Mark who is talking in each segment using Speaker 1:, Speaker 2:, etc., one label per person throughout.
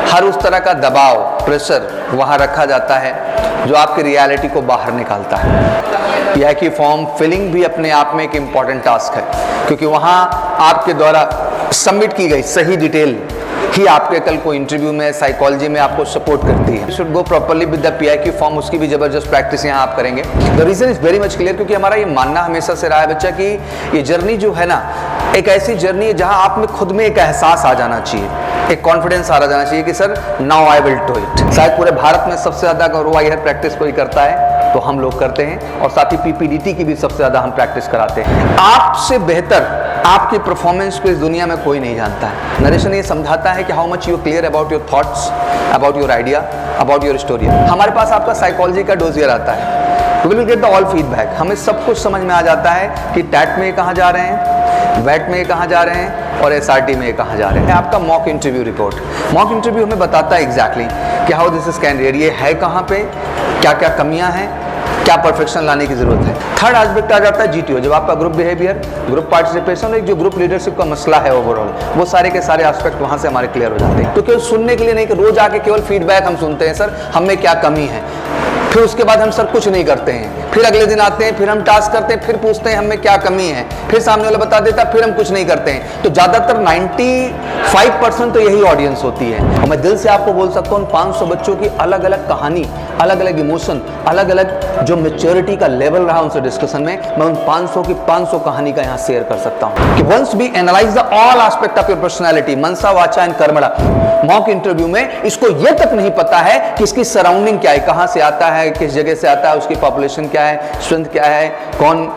Speaker 1: हर उस तरह का दबाव, प्रेशर वहाँ रखा जाता है जो आपकी रियलिटी को बाहर निकालता है। यह कि फॉर्म फिलिंग भी अपने आप में एक इम्पॉर्टेंट टास्क है, क्योंकि वहाँ आपके द्वारा सबमिट की गई सही डिटेल ही आपके कल को इंटरव्यू में, साइकोलॉजी में आपको सपोर्ट करती है। Should go properly with the PIQ form, उसकी भी जबरदस्त प्रैक्टिस यहाँ आप करेंगे। The reason is very much clear, क्योंकि हमारा ये मानना हमेशा से रहा है बच्चा कि ये जर्नी जो है ना, एक ऐसी जर्नी है जहाँ आप में खुद में एक एहसास आ जाना चाहिए, एक कॉन्फिडेंस आ जाना चाहिए कि sir now I will do it. शायद पूरे भारत में सबसे ज्यादा अगर वायर प्रैक्टिस कोई करता है तो हम लोग करते हैं, और साथ ही PPDT की भी सबसे ज्यादा हम प्रैक्टिस कराते हैं। आपसे बेहतर आपकी परफॉर्मेंस को इस दुनिया में कोई नहीं जानता है। नरेशन ये समझाता है कि how much you clear about your thoughts, about your idea, about your story. हमारे पास आपका साइकोलॉजी का डोजियर आता है, we will get the all feedback. हमें सब कुछ समझ में आ जाता है कि टैट में कहाँ जा रहे हैं, वेट में कहाँ जा रहे हैं, और SRT में कहाँ जा रहे हैं। आपका mock interview report, mock interview हमें बताता है एग्जैक्टली कि हाउ दिस इज कैंडिडेट, ये है कहाँ पे, क्या क्या कमियां हैं, क्या परफेक्शन लाने की जरूरत है। थर्ड एस्पेक्ट आ जाता है GTO, जब आपका ग्रुप बिहेवियर, ग्रुप पार्टिसिपेशन, एक जो ग्रुप लीडरशिप का मसला है ओवरऑल, वो सारे के सारे एस्पेक्ट वहां से हमारे क्लियर हो जाते हैं। तो केवल सुनने के लिए नहीं कि रोज आके केवल फीडबैक हम सुनते हैं, सर हमें क्या कमी है, फिर उसके बाद हम सर कुछ नहीं करते हैं, फिर अगले दिन आते हैं, फिर हम टास्क करते हैं, फिर पूछते हैं हमें क्या कमी है, फिर सामने वाला बता देता है, फिर हम कुछ नहीं करते हैं। तो ज्यादातर 95% तो यही ऑडियंस होती है। और मैं दिल से आपको बोल सकता हूँ, 500 बच्चों की अलग अलग कहानी, अलग अलग इमोशन, अलग अलग जो मेच्योरिटी का लेवल रहा उनसे डिस्कशन में, मैं उन 500 की 500 कहानी का यहाँ शेयर कर सकता हूँ कि once we analyse the all aspect of your personality, मनसा वाचा एंड कर्मणा, मॉक इंटरव्यू में इसको ये तक नहीं पता है कि इसकी सराउंडिंग क्या है, कहाँ से आता है, किस जगह से आता है, उसकी पॉपुलेशन क्या है, स्ट्रेंथ क्या है, कौन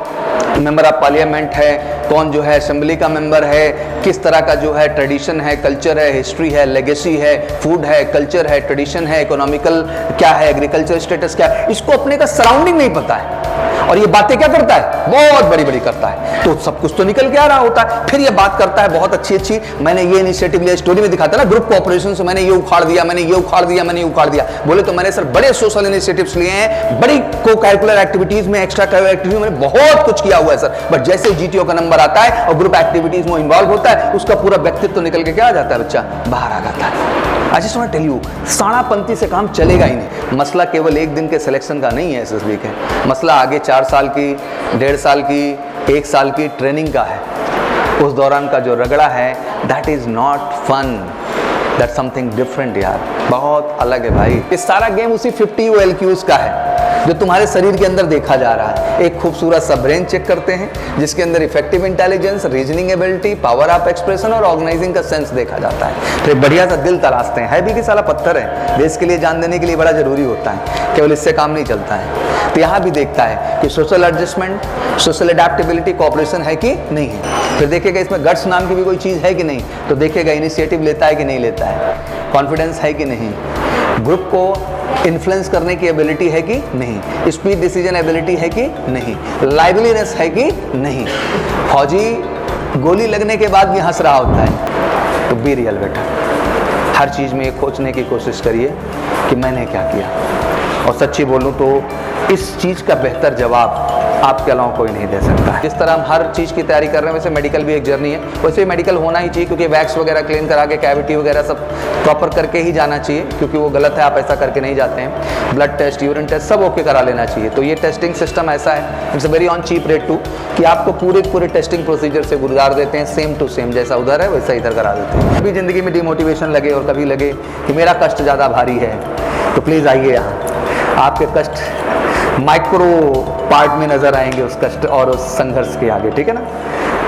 Speaker 1: मेंबर ऑफ पार्लियामेंट है, कौन जो है असेंबली का मेंबर है, किस तरह का जो है ट्रेडिशन है, कल्चर है, हिस्ट्री है, लेगेसी है, फूड है, कल्चर है, ट्रेडिशन है, इकोनॉमिकल क्या है, एग्रीकल्चर स्टेटस क्या है, इसको अपने का सराउंडिंग नहीं पता है। और ये बातें क्या करता है, बहुत बड़ी बड़ी करता है, तो सब कुछ तो निकल के आ रहा होता है। फिर ये बात करता है बहुत अच्छी अच्छी, मैंने ये इनिशिएटिव लिया, स्टोरी में दिखाता है ना, ग्रुप कोऑपरेशन से मैंने ये उखाड़ दिया, मैंने ये उखाड़ दिया, मैंने ये उखाड़ दिया। बोले तो मैंने सर बड़े सोशल इनिशिएटिव्स लिए हैं, बड़ी को करिकुलर एक्टिविटीज में, एक्स्ट्रा करिकुलर एक्टिविटीज में बहुत कुछ किया हुआ है सर, बट जैसे GTO का नंबर आता है और ग्रुप एक्टिविटीज में इन्वॉल्व होता है, उसका पूरा व्यक्तित्व तो निकल के क्या आ जाता है, बच्चा बाहर आ जाता है। I just want to tell you, साड़ापंथी से काम चलेगा ही नहीं। मसला केवल एक दिन के सिलेक्शन का नहीं है SSB के, मसला आगे 4 साल की, 1.5 साल की, 1 साल की ट्रेनिंग का है। उस दौरान का जो रगड़ा है, that is not fun, that something different यार, बहुत अलग है भाई। ये सारा गेम उसी 50 OLQs का है जो तुम्हारे शरीर के अंदर देखा जा रहा है। एक खूबसूरत सा ब्रेन चेक करते हैं जिसके अंदर effective intelligence, reasoning ability, power of expression और ऑर्गेनाइजिंग का सेंस देखा जाता है। तो एक बढ़िया सा दिल तलाशते हैं, है भी कि साला पत्थर है, देश के लिए जान देने के लिए बड़ा जरूरी होता है, केवल इससे काम नहीं चलता है। तो यहाँ भी देखता है कि social adjustment, social adaptability, cooperation है कि नहीं है। फिर देखेगा इसमें गट्स नाम की भी कोई चीज़ है कि नहीं, तो देखेगा इनिशिएटिव लेता है कि नहीं लेता है, कॉन्फिडेंस है कि नहीं, ग्रुप को इन्फ्लुएंस करने की एबिलिटी है कि नहीं, स्पीड डिसीजन एबिलिटी है कि नहीं, लाइवलीनेस है कि नहीं। फौजी गोली लगने के बाद भी हंस रहा होता है, तो बी रियल बेटा, हर चीज़ में खोजने की कोशिश करिए कि मैंने क्या किया। और सच्ची बोलूँ तो इस चीज़ का बेहतर जवाब आपके अलावा कोई नहीं दे सकता। जिस तरह हम हर चीज़ की तैयारी कर रहे हैं, वैसे मेडिकल भी एक जर्नी है, वैसे मेडिकल होना ही चाहिए, क्योंकि वैक्स वगैरह क्लीन करा के, कैविटी वगैरह सब प्रॉपर करके ही जाना चाहिए, क्योंकि वो गलत है, आप ऐसा करके नहीं जाते हैं। ब्लड टेस्ट, यूरिन टेस्ट सब ओके करा लेना चाहिए। तो ये टेस्टिंग सिस्टम ऐसा है, it's a very on cheap rate too, कि आपको पूरे टेस्टिंग प्रोसीजर से गुजार देते हैं, सेम टू सेम, जैसा उधर है वैसा इधर करा देते हैं। कभी ज़िंदगी में डिमोटिवेशन लगे और कभी लगे कि मेरा कष्ट ज़्यादा भारी है, तो प्लीज़ आइए यहाँ, आपके कष्ट माइक्रो पार्ट में नजर आएंगे उस कष्ट और उस संघर्ष के आगे, ठीक है ना।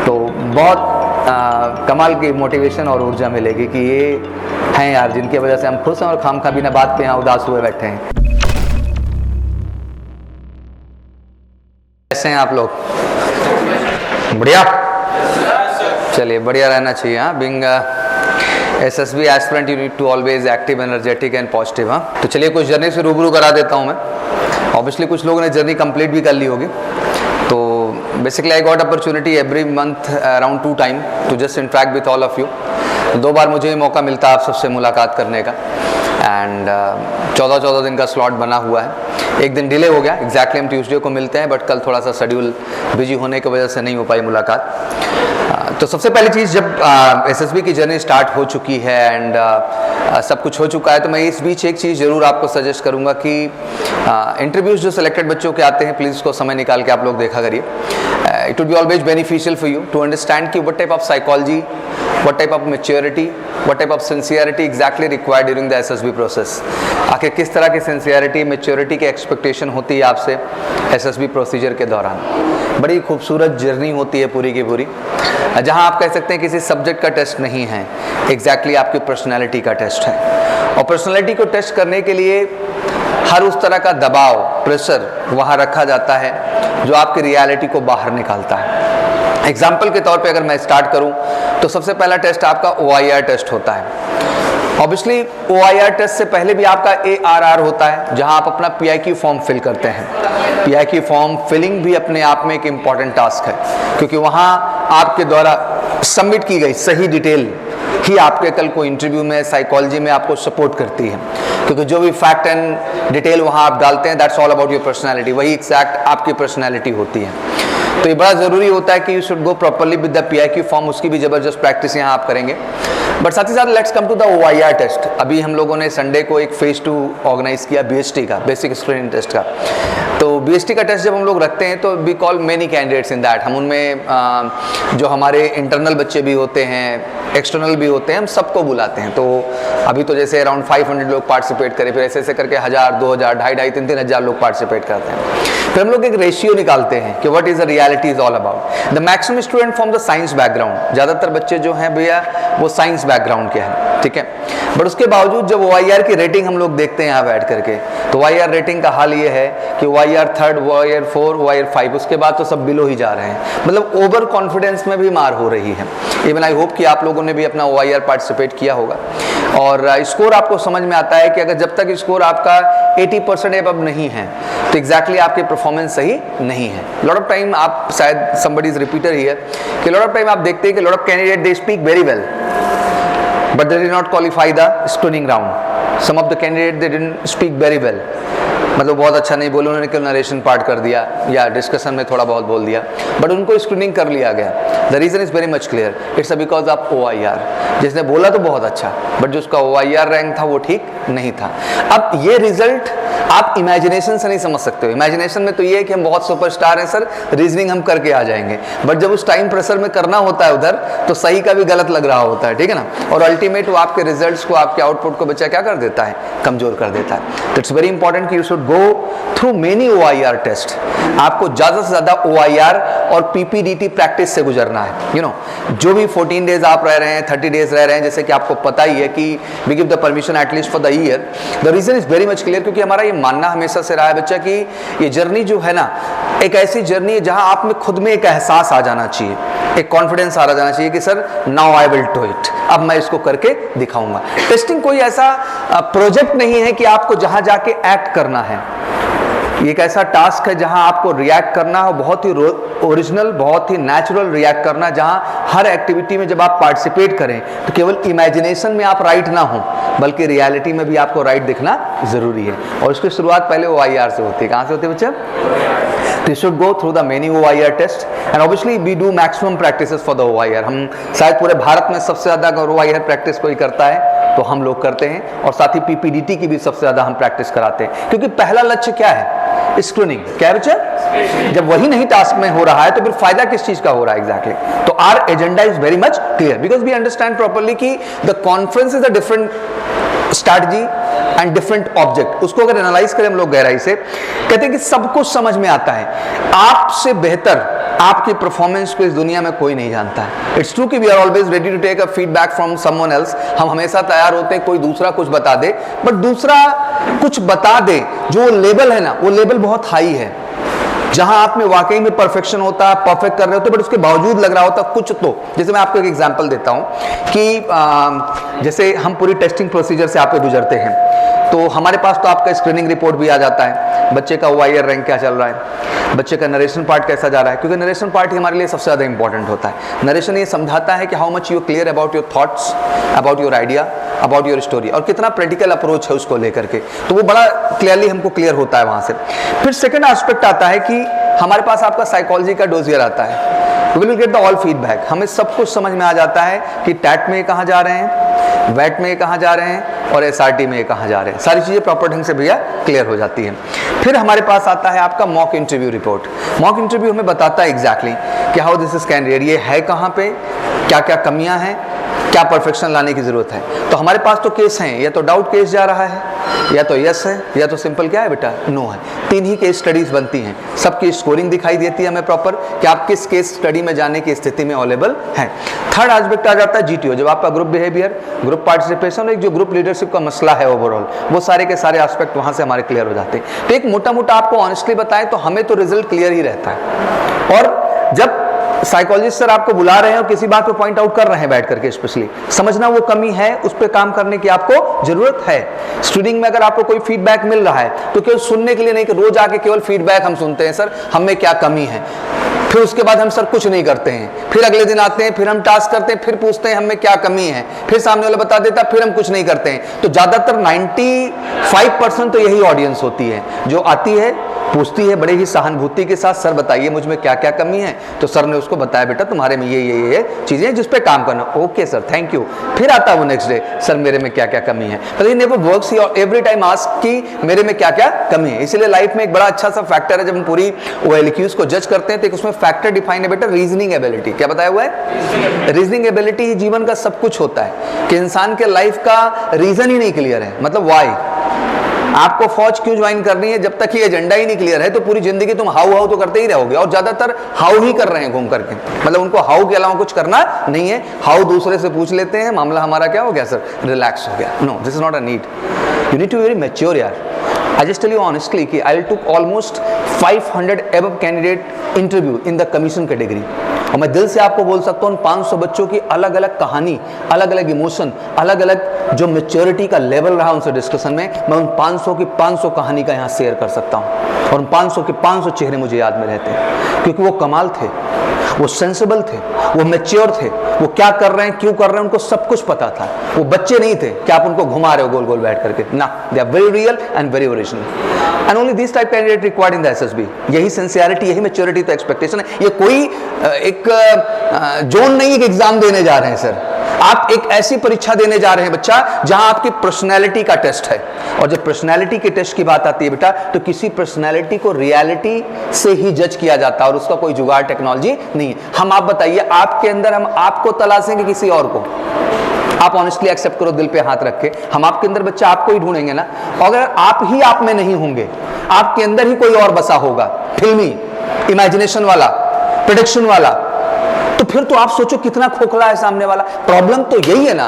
Speaker 1: तो बहुत कमाल की मोटिवेशन और ऊर्जा मिलेगी कि ये हैं यार जिनकी वजह से हम खुश हैं और खामखा बिना बात पे यहाँ उदास हुए बैठे हैं। कैसे हैं आप लोग? बढ़िया, चलिए बढ़िया रहना चाहिए। हाँ, being SSB aspirant you need to always active, energetic and positive. हाँ, तो चलिए कुछ जर्नी से रूबरू करा देता हूँ मैं। ऑब्वियसली कुछ लोगों ने जर्नी कंप्लीट भी कर ली होगी। तो basically I got opportunity every month around 2 time to just interact with all of you. 2 बार मुझे मौका मिलता है आप सबसे मुलाकात करने का, एंड 14 दिन का स्लॉट बना हुआ है। एक दिन डिले हो गया, एग्जैक्टली हम ट्यूसडे को मिलते हैं, बट कल थोड़ा सा शेड्यूल बिजी होने की वजह से नहीं हो पाई मुलाकात। तो सबसे पहली चीज़, जब SSB की जर्नी स्टार्ट हो चुकी है एंड सब कुछ हो चुका है, तो मैं इस बीच एक चीज़ ज़रूर आपको सजेस्ट करूंगा कि इंटरव्यूज़ जो सिलेक्टेड बच्चों के आते हैं, प्लीज़ उसको समय निकाल के आप लोग देखा करिए. It would be always beneficial for you to understand कि what type of psychology, what type of maturity, what type of sincerity exactly required during the SSB process. आखिर किस तरह की sincerity, maturity की expectation होती है आपसे SSB प्रोसीजर के दौरान. बड़ी खूबसूरत जर्नी होती है पूरी की पूरी, जहां आप कह सकते हैं किसी सब्जेक्ट का टेस्ट नहीं है, एग्जैक्टली आपकी पर्सनैलिटी का टेस्ट है. और पर्सनैलिटी को टेस्ट करने के लिए हर उस तरह का दबाव, प्रेशर वहाँ रखा जाता है जो आपकी रियलिटी को बाहर निकालता है. एग्जाम्पल के तौर पे अगर मैं स्टार्ट करूं तो सबसे पहला टेस्ट आपका OIR टेस्ट होता है. ऑब्वियसली OIR टेस्ट से पहले भी आपका ARR होता है, जहां आप अपना PIQ फॉर्म फिल करते हैं. PIQ फॉर्म फिलिंग भी अपने आप में एक इम्पॉर्टेंट टास्क है, क्योंकि वहां आपके द्वारा सबमिट की गई सही डिटेल ही आपके कल को इंटरव्यू में, साइकोलॉजी में आपको सपोर्ट करती है. क्योंकि जो भी फैक्ट एंड डिटेल वहाँ आप डालते हैं, that's all about your personality, वही एग्जैक्ट आपकी पर्सनैलिटी होती है. तो ये बड़ा ज़रूरी होता है कि you should go properly with the PIQ form. उसकी भी ज़बरदस्त प्रैक्टिस यहाँ आप करेंगे. बट साथ ही साथ let's come to the OIR test. अभी हम लोगों ने संडे को एक फेज 2 ऑर्गेनाइज किया BST का, बेसिक स्क्रीनिंग टेस्ट का. तो BST का टेस्ट जब हम लोग रखते हैं तो we call many candidates in that. हम उनमें जो हमारे इंटरनल बच्चे भी होते हैं, एक्सटर्नल भी होते हैं, हम सबको बुलाते हैं. तो अभी तो जैसे अराउंड 500 लोग पार्टिसिपेट करें, फिर ऐसे ऐसे करके 1000, 2000, 2,500, 3,000 लोग पार्टिसिपेट करते हैं. फिर हम लोग एक रेशियो निकालते हैं कि what is the reality is all about. The maximum student from the science background, ज़्यादातर बच्चे जो हैं भैया वो साइंस बैकग्राउंड के हैं, ठीक है. बट उसके बावजूद जब OIR की रेटिंग हम लोग देखते हैं यहाँ बैठ करके, तो OIR रेटिंग का हाल ये है कि OIR 3, OIR 4, OIR 5, उसके बाद तो सब बिलो ही जा रहे हैं. मतलब ओवर कॉन्फिडेंस में भी मार हो रही है. इवन आई होप कि आप लोगों ने भी अपना OIR पार्टिसिपेट किया होगा और स्कोर आपको समझ में आता है कि अगर जब तक स्कोर आपका 80% अब नहीं है तो एग्जैक्टली आपकी परफॉर्मेंस सही नहीं है. लॉट ऑफ टाइम आप शायद somebody is repeater here कि लॉट ऑफ टाइम आप देखते हैं कि lot of candidate they speak very well but they did not qualify the screening round. Some of the candidate they didn't speak very well. मतलब बहुत अच्छा नहीं बोले, उन्होंने केवल नरेशन पार्ट कर दिया या डिस्कशन में थोड़ा बहुत बोल दिया, बट उनको स्क्रीनिंग कर लिया गया. The reason is very much clear, it's because of OIR. जिसने बोला तो बहुत अच्छा, बट जो उसका OIR रैंक था वो ठीक नहीं था. अब ये रिजल्ट आप इमेजिनेशन से नहीं समझ सकते हो. इमेजिनेशन में तो ये है कि हम बहुत सुपरस्टार हैं सर, रीजनिंग हम करके आ जाएंगे, बट जब उस टाइम प्रेशर में करना होता है उधर, तो सही का भी गलत लग रहा होता है, ठीक है ना. और अल्टीमेट वो आपके रिजल्ट्स को, आपके आउटपुट को बच्चा क्या कर देता है, कमजोर कर देता है. तो इट्स वेरी इंपॉर्टेंट कि you should go through many OIR test. आपको ज़्यादा से ज़्यादा OIR और PPDT प्रैक्टिस से गुजरना है. यू नो, जो भी 14 डेज आप रह रहे हैं, 30 डेज रह रहे हैं, जैसे कि आपको पता ही है कि we give the permission at least for the year. The reason is very much clear, क्योंकि हमारा ये मानना हमेशा से रहा है बच्चा कि ये जर्नी जो है ना, एक ऐसी जर्नी है जहां आप में खुद में एक एहसास आ जाना चाहिए, एक कॉन्फिडेंस आ जाना चाहिए कि sir now I will do it, अब मैं इसको करके दिखाऊंगा. टेस्टिंग कोई ऐसा प्रोजेक्ट नहीं है कि आपको जहां जाके एक्ट करना है. ये एक ऐसा टास्क है जहां आपको रिएक्ट करना हो, बहुत ही ओरिजिनल, बहुत ही नेचुरल रिएक्ट करना, जहां हर एक्टिविटी में जब आप पार्टिसिपेट करें तो केवल इमेजिनेशन में आप राइट ना हो, बल्कि रियलिटी में भी आपको राइट दिखना जरूरी है. और इसकी शुरुआत पहले OIR से होती है. कहाँ से होती है बच्चा? You should go through the many OIR test and obviously we do maximum practices for the OIR. हम शायद पूरे भारत में सबसे ज़्यादा अगर OIR प्रैक्टिस कोई करता है तो हम लोग करते हैं, और साथ ही PPDT की भी सबसे ज़्यादा हम प्रैक्टिस कराते हैं, क्योंकि पहला लक्ष्य क्या है, स्क्रीनिंग. क्या बच्चा? जब वही नहीं टास्क में हो रहा है तो फिर फायदा किस चीज का हो रहा है एग्जैक्टली. तो our agenda is very much clear because we understand properly कि the conference is a different strategy and different object. उसको अगर एनालाइज करें हम लोग गहराई से, कहते हैं कि सब कुछ समझ में आता है. आपसे बेहतर आपकी परफॉर्मेंस को इस दुनिया में कोई नहीं जानता है. इट्स ट्रू कि we are always ready to take a feedback from someone else. हम हमेशा तैयार होते हैं कोई दूसरा कुछ बता दे, बट दूसरा कुछ बता दे जो लेवल है ना, वो लेवल बहुत हाई है, जहां आप में वाकई में परफेक्शन होता है, परफेक्ट कर रहे होते, बट उसके बावजूद लग रहा होता कुछ. तो जैसे मैं आपको एक एग्जांपल देता हूं कि जैसे हम पूरी टेस्टिंग प्रोसीजर से आप पे गुजरते हैं, तो हमारे पास तो आपका स्क्रीनिंग रिपोर्ट भी आ जाता है, बच्चे का OIR रैंक क्या चल रहा है, बच्चे का नरेशन पार्ट कैसा जा रहा है, क्योंकि नरेशन पार्ट ही हमारे लिए सबसे ज़्यादा इंपॉर्टेंट होता है. नरेशन ये समझाता है कि how much you clear about your thoughts, about your idea, about your story, और कितना प्रैक्टिकल अप्रोच है उसको लेकर के, तो वो बड़ा क्लियरली हमको क्लियर होता है वहाँ से. फिर सेकेंड एस्पेक्ट आता है कि हमारे पास आपका साइकोलॉजी का डोजियर आता है. We will get the all feedback. हमें सब कुछ समझ में आ जाता है कि टैट में कहाँ जा रहे हैं, वैट में ये कहाँ जा रहे हैं और SRT में ये कहाँ जा रहे हैं, सारी चीज़ें प्रॉपर ढंग से भैया क्लियर हो जाती हैं। फिर हमारे पास आता है आपका mock interview report. Mock interview हमें बताता है एग्जैक्टली कि हाउ दिस इज कैंडिडेट, ये है कहाँ पे, क्या क्या कमियां हैं, क्या परफेक्शन लाने की जरूरत है। तो हमारे पास तो केस हैं, या तो डाउट केस जा रहा है, या तो यस है, या तो सिंपल क्या है बेटा, नो है। 3 ही केस स्टडीज बनती हैं, सबकी स्कोरिंग दिखाई देती है हमें प्रॉपर कि आप किस केस स्टडी में जाने की स्थिति में अवेलेबल हैं। थर्ड एस्पेक्ट आ जाता है GTO, जब आपका ग्रुप बिहेवियर, ग्रुप पार्टिसिपेशन और एक जो ग्रुप लीडरशिप का मसला है ओवरऑल, वो सारे के सारे एस्पेक्ट वहां से हमारे क्लियर हो जाते हैं। तो एक मोटा मोटा आपको ऑनेस्टली बताएं तो हमें तो रिजल्ट क्लियर ही रहता है। और जब साइकोलॉजिस्ट सर आपको बुला रहे हैं और किसी बात पे पॉइंट आउट कर रहे हैं बैठ करके, स्पेशली समझना वो कमी है, उस पर काम करने की आपको जरूरत है। स्टूडिंग में अगर आपको कोई फीडबैक मिल रहा है तो केवल सुनने के लिए नहीं कि रोज आके केवल फीडबैक हम सुनते हैं सर हमें क्या कमी है, फिर उसके बाद हम सर कुछ नहीं करते हैं, फिर अगले दिन आते हैं, फिर हम टास्क करते हैं, फिर पूछते हैं हमें क्या कमी है, फिर सामने वाला बता देता, फिर हम कुछ नहीं करते हैं। तो ज्यादातर 95% तो यही ऑडियंस होती है जो आती है, पूछती है बड़े ही सहानुभूति के साथ, सर बताइए मुझ में क्या क्या कमी है। तो सर ने उसको बताया बेटा तुम्हारे में ये चीजें जिस पे काम करना। Okay sir thank you. फिर आता है वो नेक्स्ट डे, सर मेरे में क्या क्या कमी है। but he never works every time ask कि मेरे में क्या क्या कमी है। इसलिए लाइफ में एक बड़ा अच्छा सा फैक्टर है, जब हम पूरी OLQs को जज करते हैं तो एक उसमें फैक्टर डिफाइन है बेटा, रीजनिंग एबिलिटी। क्या बताया हुआ है? रीजनिंग एबिलिटी ही जीवन का सब कुछ होता है कि इंसान के लाइफ का रीजन ही नहीं क्लियर है, मतलब वाई आपको फौज क्यों ज्वाइन करनी है, जब तक ये एजेंडा ही नहीं क्लियर है तो पूरी जिंदगी तुम हाउ हाउ तो करते ही रहोगे। और ज्यादातर हाउ ही कर रहे हैं घूम करके, मतलब उनको हाउ के अलावा कुछ करना नहीं है। हाउ दूसरे से पूछ लेते हैं, मामला हमारा क्या हो गया सर, रिलैक्स हो गया। No, this is not a need, you need to be very mature यार। I just tell you honestly कि I took almost 500 above candidate interview in the commission category, और मैं दिल से आपको बोल सकता हूँ 500 बच्चों की अलग अलग कहानी, अलग अलग इमोशन, अलग अलग जो मेच्योरिटी का लेवल रहा उनसे डिस्कशन में, मैं उन 500 की 500 कहानी का यहाँ शेयर कर सकता हूँ। और उन 500 के 500 चेहरे मुझे याद में रहते हैं, क्योंकि वो कमाल थे, वो सेंसिबल थे, वो मैच्योर थे, वो क्या कर रहे हैं क्यों कर रहे हैं उनको सब कुछ पता था। वो बच्चे नहीं थे कि आप उनको घुमा रहे हो गोल गोल बैठ करके, ना, they are very real and very original and only this type candidate required in the SSB। यही सिंसियरिटी, यही मैच्योरिटी तो एक्सपेक्टेशन है। ये कोई एक जोन नहीं है कि एग्जाम देने जा रहे हैं सर, आप एक ऐसी परीक्षा देने जा रहे हैं बच्चा जहां आपकी पर्सनैलिटी का टेस्ट है। और जब पर्सनैलिटी के टेस्ट की बात आती है बेटा, तो किसी पर्सनैलिटी को रियलिटी से ही जज किया जाता है और उसका कोई जुगाड़ टेक्नोलॉजी नहीं है। हम आप बताइए आपके अंदर हम आपको तलाशेंगे किसी और को? आप ऑनेस्टली एक्सेप्ट करो दिल पे हाथ रख के, हम आपके अंदर बच्चा आपको ही ढूंढेंगे ना। और अगर आप ही आप में नहीं होंगे, आपके अंदर ही कोई और बसा होगा, फिल्मी, इमेजिनेशन वाला, प्रेडिक्शन वाला, तो फिर तो आप सोचो कितना खोखला है सामने वाला। प्रॉब्लम तो यही है ना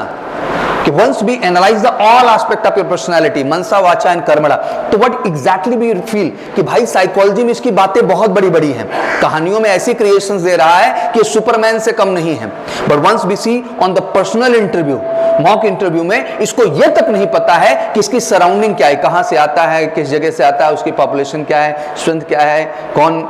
Speaker 1: कि once we analyse the all aspect of your personality, मनसा वाचा एंड कर्मणा, तो व्हाट एग्जैक्टली वी फील कि भाई साइकोलॉजी में इसकी बातें बहुत बड़ी बड़ी हैं, कहानियों में ऐसी क्रिएशंस दे रहा है कि सुपरमैन से कम नहीं है। But once we see on the personal interview, mock interview में इसको यह तक नहीं पता है कि इसकी सराउंडिंग क्या है, कहां से आता है, किस जगह से आता है, उसकी पॉपुलेशन क्या है, स्ट्रेंथ क्या है, कौन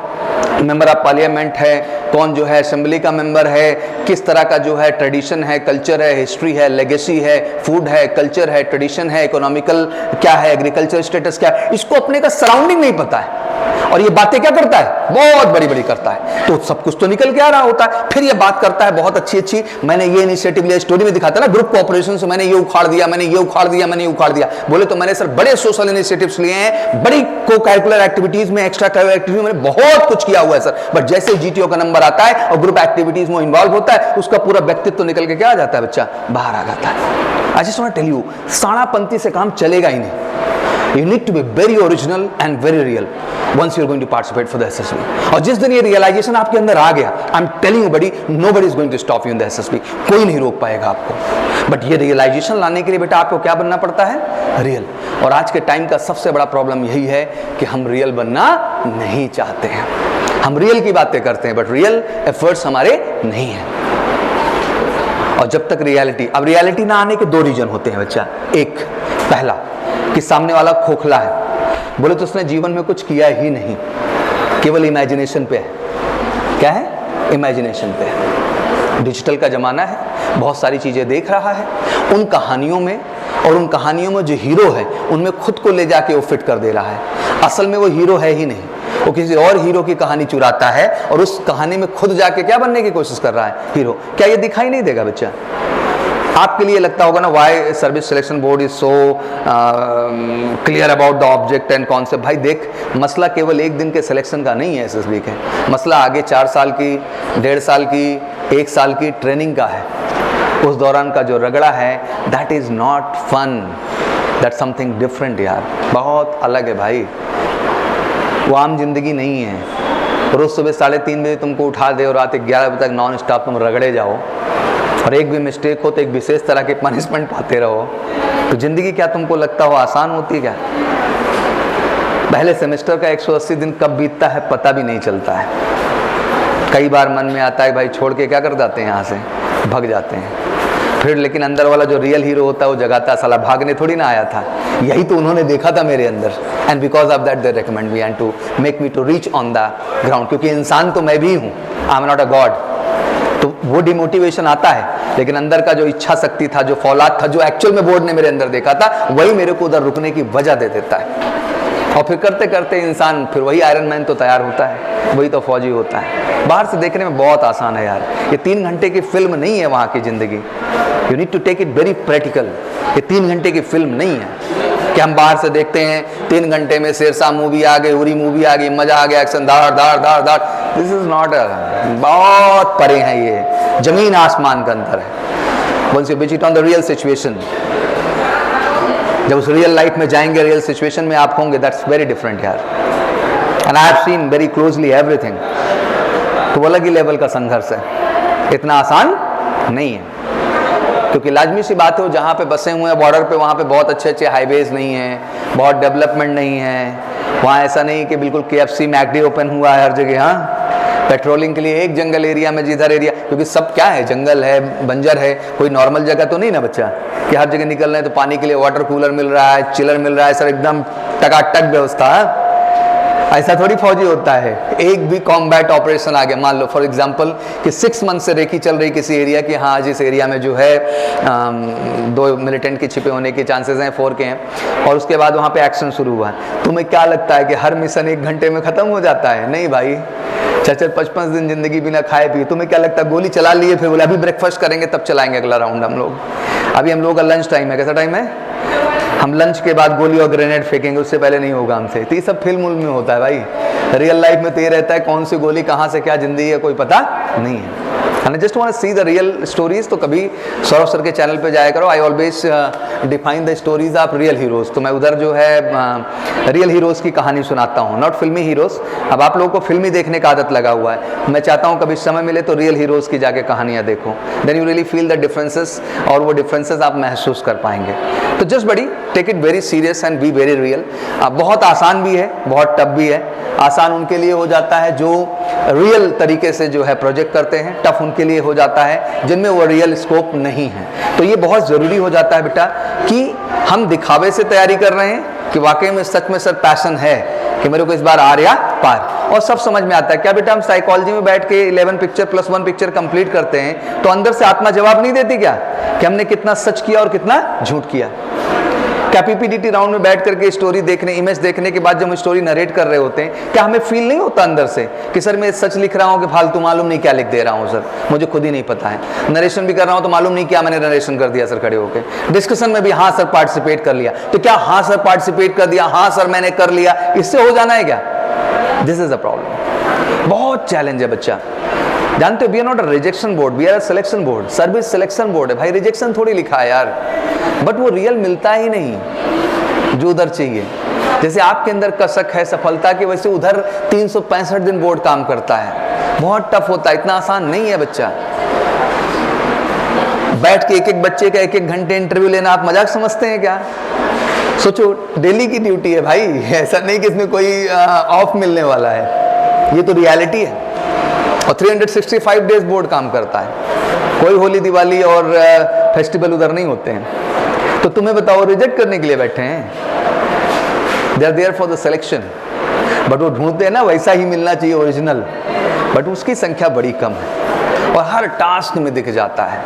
Speaker 1: मेंबर ऑफ पार्लियामेंट है, कौन जो है असेंबली का मेंबर है, किस तरह का जो है ट्रेडिशन है, कल्चर है, हिस्ट्री है, लेगेसी है, फूड है, कल्चर है, ट्रेडिशन है, इकोनॉमिकल क्या है, एग्रीकल्चर स्टेटस क्या है, इसको अपने का सराउंडिंग नहीं पता है। और ये बातें क्या करता है, बहुत बड़ी बड़ी करता है, तो सब कुछ तो निकल के आ रहा होता है। फिर ये बात करता है बहुत अच्छी अच्छी, मैंने ये इनिशिएटिव लिया, स्टोरी में दिखाता है ना, ग्रुप कोऑपरेशन से मैंने ये उखाड़ दिया, मैंने ये उखाड़ दिया, मैंने ये उखाड़ दिया। बोले तो मैंने सर बड़े सोशल इनिशिएटिव्स लिए हैं, बड़ी को करिकुलर एक्टिविटीज में, एक्स्ट्रा करिकुलर एक्टिविटीज में मैंने बहुत कुछ किया हुआ है सर। बट जैसे GTO का नंबर आता है और ग्रुप एक्टिविटीज में इन्वॉल्व होता है, उसका पूरा व्यक्तित्व तो निकल के क्या आ जाता है, बच्चा बाहर आ जाता है। I just want to tell you, साड़ापंथी से काम चलेगा ही नहीं। You need to be very original and very real once you are going to participate for the SSB. और जिस दिन ये रियलाइजेशन आपके अंदर आ गया, I'm telling you buddy, nobody is going to stop you in the SSB. कोई नहीं रोक पाएगा आपको। बट ये रियलाइजेशन लाने के लिए बेटा आपको क्या बनना पड़ता है, रियल। और आज के टाइम का सबसे बड़ा प्रॉब्लम यही है कि हम रियल बनना नहीं चाहते हैं। हम रियल की बातें करते हैं बट रियल एफर्ट्स हमारे नहीं है। और जब तक रियलिटी, अब रियलिटी ना आने के 2 रीजन होते हैं बच्चा। एक, पहला कि सामने वाला खोखला है, बोले तो उसने जीवन में कुछ किया ही नहीं, केवल इमेजिनेशन पे है। क्या है, इमेजिनेशन पे है। डिजिटल का जमाना है, बहुत सारी चीजें देख रहा है, उन कहानियों में, और उन कहानियों में जो हीरो है उनमें खुद को ले जाके वो फिट कर दे रहा है। असल में वो हीरो है ही नहीं, वो किसी और हीरो की कहानी चुराता है और उस कहानी में खुद जाके क्या बनने की कोशिश कर रहा है, हीरो। क्या ये दिखाई नहीं देगा बच्चा? आपके लिए लगता होगा ना why service selection board is so clear about the object and concept. भाई देख, मसला केवल एक दिन के सिलेक्शन का नहीं है एसएसबी के, मसला आगे 4 साल की, 1.5 साल की, 1 साल की ट्रेनिंग का है। उस दौरान का जो रगड़ा है, that is not fun, that something different यार, बहुत अलग है भाई। वो आम जिंदगी नहीं है। रोज सुबह 3:30 बजे तुमको उठा दे और रात 11 बजे तक नॉन स्टॉप तुम रगड़े जाओ, और एक भी मिस्टेक हो तो एक विशेष तरह के पनिशमेंट पाते रहो, तो जिंदगी क्या तुमको लगता हो आसान होती है क्या? पहले सेमेस्टर का 180 दिन कब बीतता है पता भी नहीं चलता है। कई बार मन में आता है भाई छोड़ के क्या कर जाते हैं, यहाँ से भाग जाते हैं। फिर लेकिन अंदर वाला जो रियल हीरो होता है वो जगाता, साला भागने थोड़ी ना आया था, यही तो उन्होंने देखा था मेरे अंदर, and because of that they recommend me and to make me to reach on the ground. क्योंकि इंसान तो मैं भी हूँ, I am not a god, तो वो डिमोटिवेशन आता है, लेकिन अंदर का जो इच्छा शक्ति था, जो फौलाद था, जो एक्चुअल में बोर्ड ने मेरे अंदर देखा था, वही मेरे को उधर रुकने की वजह दे देता है। और फिर करते करते इंसान फिर वही आयरन मैन तो तैयार होता है, वही तो फौजी होता है। बाहर से देखने में बहुत आसान है यार, ये 3 घंटे की फिल्म नहीं है वहाँ की ज़िंदगी। You need to take it very practical. ये 3 घंटे की फिल्म नहीं है कि हम बाहर से देखते हैं 3 घंटे में शेरशाह मूवी आ गई, उरी मूवी आ गई, मजा आ गया, एक्शन धाड़ धाड़ धाड़ धाड़। दिस इज नॉट अ, बहुत परे है ये, जमीन आसमान का अंतर है। Once you visit on the real situation, जब उस रियल लाइफ में जाएंगे, रियल सिचुएशन में आप होंगे, दैट्स वेरी डिफरेंट यार। And I have seen very closely everything. तो वो अलग ही लेवल का संघर्ष है, इतना आसान नहीं है। क्योंकि लाजमी सी बात है, जहाँ पे बसे हुए हैं बॉर्डर पे, वहाँ पे बहुत अच्छे अच्छे हाईवेज नहीं हैं, बहुत डेवलपमेंट नहीं है। वहाँ ऐसा नहीं कि बिल्कुल KFC मैकडी ओपन हुआ है हर जगह। हाँ, पेट्रोलिंग के लिए एक जंगल एरिया में जिधर एरिया, क्योंकि सब क्या है, जंगल है, बंजर है, कोई नॉर्मल जगह तो नहीं ना बच्चा कि हर जगह निकल रहे हैं तो पानी के लिए वाटर कूलर मिल रहा है, चिलर मिल रहा है, सर एकदम टकाटक व्यवस्था। ऐसा थोड़ी फौजी होता है। एक भी कॉम्बैट ऑपरेशन आ गया, मान लो फॉर एग्जांपल कि 6 मंथ से रेकी चल रही किसी एरिया की, हाँ आज इस एरिया में जो है 2 मिलिटेंट के छिपे होने के चांसेस हैं, 4 के हैं, और उसके बाद वहाँ पे एक्शन शुरू हुआ है। तुम्हें क्या लगता है कि हर मिशन 1 घंटे में ख़त्म हो जाता है? नहीं भाई, 4-5 दिन जिंदगी बिना खाए पिए। तुम्हें क्या लगता है गोली चला लिए फिर बोले अभी ब्रेकफास्ट करेंगे तब चलाएंगे अगला राउंड हम लोग? अभी हम लोग का लंच टाइम है। कैसा टाइम है? हम लंच के बाद गोली और ग्रेनेड फेंकेंगे, उससे पहले नहीं होगा हमसे। तो ये सब फिल्म में होता है भाई। रियल लाइफ में तो ये रहता है कौन सी गोली कहाँ से क्या जिंदगी है कोई पता नहीं है। And just want to see the real stories. तो कभी सौरभ सर के चैनल पे जाया करो। I always define the stories of real heroes. तो मैं उधर जो है रियल हीरोज की कहानी सुनाता हूँ, नॉट फिल्मी हीरोज। अब आप लोगों को फिल्मी देखने का आदत लगा हुआ है, मैं चाहता हूँ कभी समय मिले तो रियल हीरोज की जाके कहानियाँ देखो, then you really feel the differences, और वो डिफरेंसेस आप महसूस कर पाएंगे। तो just buddy take it very serious and be very real. बहुत आसान भी है, बहुत टफ भी है। आसान उनके लिए हो जाता है जो रियल तरीके से जो है प्रोजेक्ट करते हैं, टफ उनके लिए हो जाता है जिनमें वो रियल स्कोप नहीं है। तो ये बहुत ज़रूरी हो जाता है बेटा कि हम दिखावे से तैयारी कर रहे हैं कि वाकई में सच में सर पैशन है कि मेरे को इस बार आ रहा पार, और सब समझ में आता है। क्या बेटा हम साइकोलॉजी में बैठ के 11 पिक्चर प्लस 1 पिक्चर कंप्लीट करते हैं तो अंदर से आत्मा जवाब नहीं देती क्या कि हमने कितना सच किया और कितना झूठ किया? क्या पीपीडीटी राउंड में बैठ करके स्टोरी देखने, इमेज देखने के बाद जब हम स्टोरी नरेट कर रहे होते हैं, क्या हमें फील नहीं होता अंदर से कि सर मैं सच लिख रहा हूँ कि फालतू मालूम नहीं क्या लिख दे रहा हूँ सर, मुझे खुद ही नहीं पता है। नरेशन भी कर रहा हूँ तो मालूम नहीं क्या मैंने नरेशन कर दिया सर खड़े होकर। डिस्कशन में भी हाँ सर पार्टिसिपेट कर लिया, तो क्या हाँ सर पार्टिसिपेट कर दिया, हाँ सर मैंने कर लिया, इससे हो जाना है क्या? This is a problem. बहुत चैलेंज है बच्चा। जानते हो we are not a rejection board, we are a selection board, service selection board है भाई। रिजेक्शन थोड़ी लिखा है यार, बट वो रियल मिलता ही नहीं जो उधर चाहिए। जैसे आपके अंदर कसक है सफलता की, वैसे उधर 365 दिन बोर्ड काम करता है। बहुत टफ होता है, इतना आसान नहीं है बच्चा। बैठ के एक एक बच्चे का 1-1 घंटे इंटरव्यू लेना आप मजाक समझते हैं क्या? सोचो डेली की ड्यूटी है भाई, ऐसा नहीं कि इसमें कोई ऑफ मिलने वाला है, ये तो रियलिटी है। और 365 डेज बोर्ड काम करता है, कोई होली दिवाली और फेस्टिवल उधर नहीं होते हैं। तो तुम्हें बताओ रिजेक्ट करने के लिए बैठे हैं? They are there for the selection, but वो ढूंढते हैं ना वैसा ही मिलना चाहिए ओरिजिनल, बट उसकी संख्या बड़ी कम है और हर टास्क में दिख जाता है।